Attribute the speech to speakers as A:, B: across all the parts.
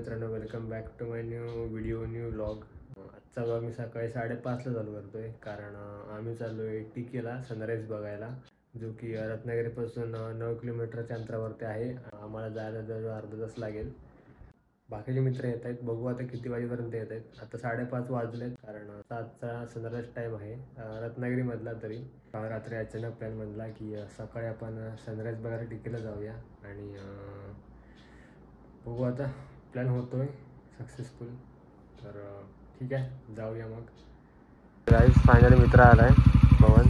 A: मित्रांनो, welcome back to my new vlog. आजचा vlog मी सकाळी 5:30ला चालू करतोय, कारण आम्ही चाललोय टिकेला सनराईज बघायला, जो की रत्नागिरीपासून 9 किलोमीटरच्या अंतरावरती आहे. आम्हाला जायला जवळ अर्धा तास लागेल. बाकीचे मित्र येत आहेत, बघू आता किती वाजेपर्यंत येत आहेत. आता 5:30 वाजलेत, कारण 7चा सनराईज टाईम आहे रत्नागिरीमधला. तरी रात्री अचानक प्लॅन बनला की सकाळी आपण सनराईज बघायला टिकेला जाऊया, आणि बघू आता प्लॅन होतोय सक्सेसफुल. तर ठीक आहे, जाऊया मग. गाईज फायनली मित्र आलाय पवन,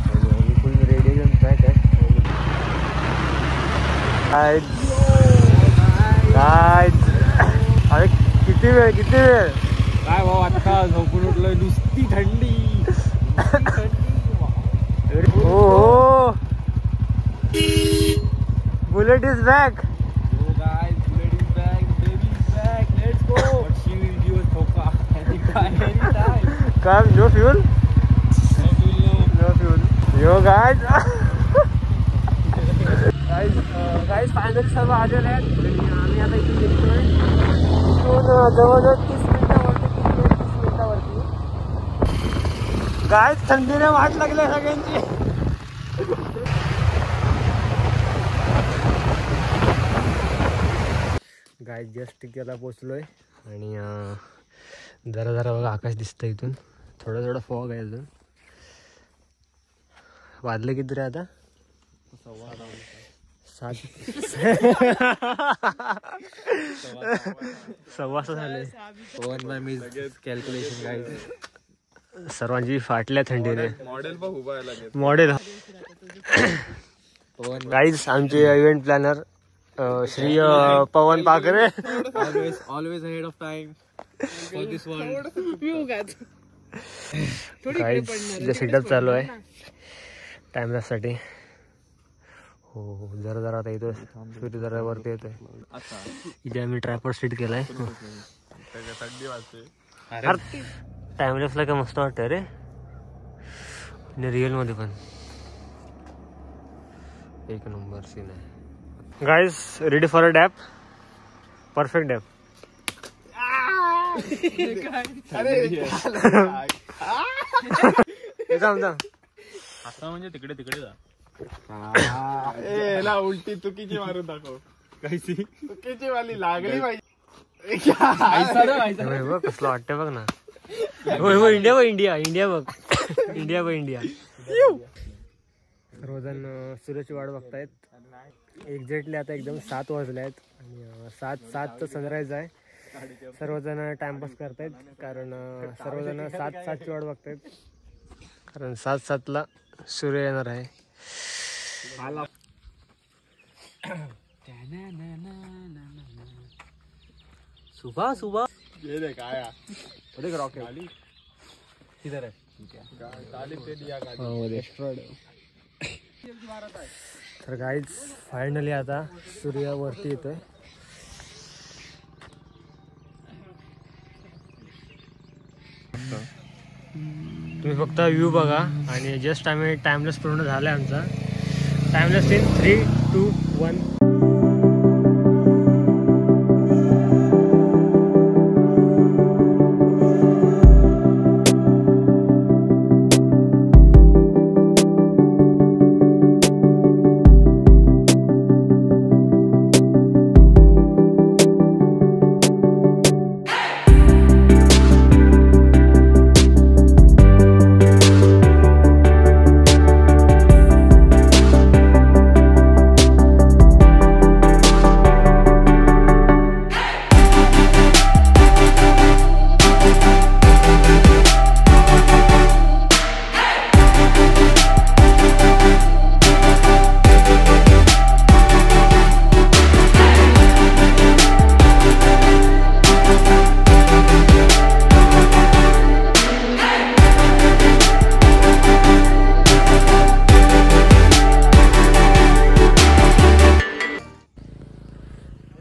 A: आणि फुल रेडी घेऊन पॅक आहे. अरे किती वेळ
B: काय भाऊ, आता झोपून उठलोय, नुसती थंडी.
A: हो, bullet is back. Come, no fuel? No fuel. Yo guys. guys finally सर्व आलेले आहेत, आणि आम्ही आता इथून निघतोय. इथून जवळजवळ 30 मिनिटावरती. गाईज थंडीने वाट लागली सगळ्यांची. गाईज जस्ट टिकेला पोचलोय, आणि जरा जरा बघा आकाश दिसतं इथून. थोडं फॉग आहे अजून. वाजले किती रे आता? 7:15 झाले.
B: कॅल्क्युलेशन गाईज
A: सर्वांची फाटल्या थंडीने.
B: मॉडेल
A: गाईज आमचे इव्हेंट प्लॅनर श्री पवन पाखरे,
B: always ahead of time for this world.
A: Guys setup चालू आहे टाइमलॅपसाठी. हो, जरा आता येतो सूर्य जरा वरती येतोय. इथे आम्ही ट्रायपॉड सेट केलाय. टाइमलॅपला काय मस्त वाटतं रे, आणि रिअल मध्ये पण एक नंबर सीन आहे. Guys ready for a dap, perfect dap.
B: आता म्हणजे तिकडे जा. उलटी चुकीची मारून दाखव. काहीची चुकीची वाली लागली पाहिजे.
A: कसलं वाटतं बघ ना. हो, इंडिया बघ. इंडिया. सर्वजण सूर्याची वाट बघतायत. एक्झॅक्टली आता एकदम 7 वाजले आहेत, आणि 7चं सनराईज आहे. सर्वजण टाइमपास करतायत, कारण सर्वजण 7ची वाट बघतायत, कारण 7:07ला सूर्य येणार आहे. सुबह
B: ये काय
A: रॉकेट
B: किधर है?
A: तर गाईज फायनली आता सूर्य वरती येतोय. तुम्ही फक्त व्ह्यू बघा, आणि जस्ट आम्ही टाइमलेस पूर्ण झाला आहे आमचा. Timeless in 3, 2, 1.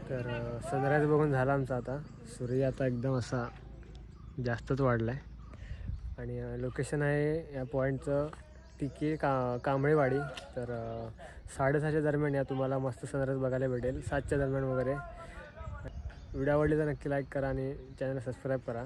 A: तर सनराईज बघून झाला आमचा. आता सूर्य आता एकदम असा जास्तच वाढला आहे, आणि लोकेशन आहे या पॉईंटचं टिके कांबळेवाडी. तर 6:30च्या दरम्यान या तुम्हाला मस्त सनराईज बघायला भेटेल, 7च्या दरम्यान वगैरे. व्हिडिओ आवडली तर नक्की लाईक करा आणि चॅनल सबस्क्राईब करा.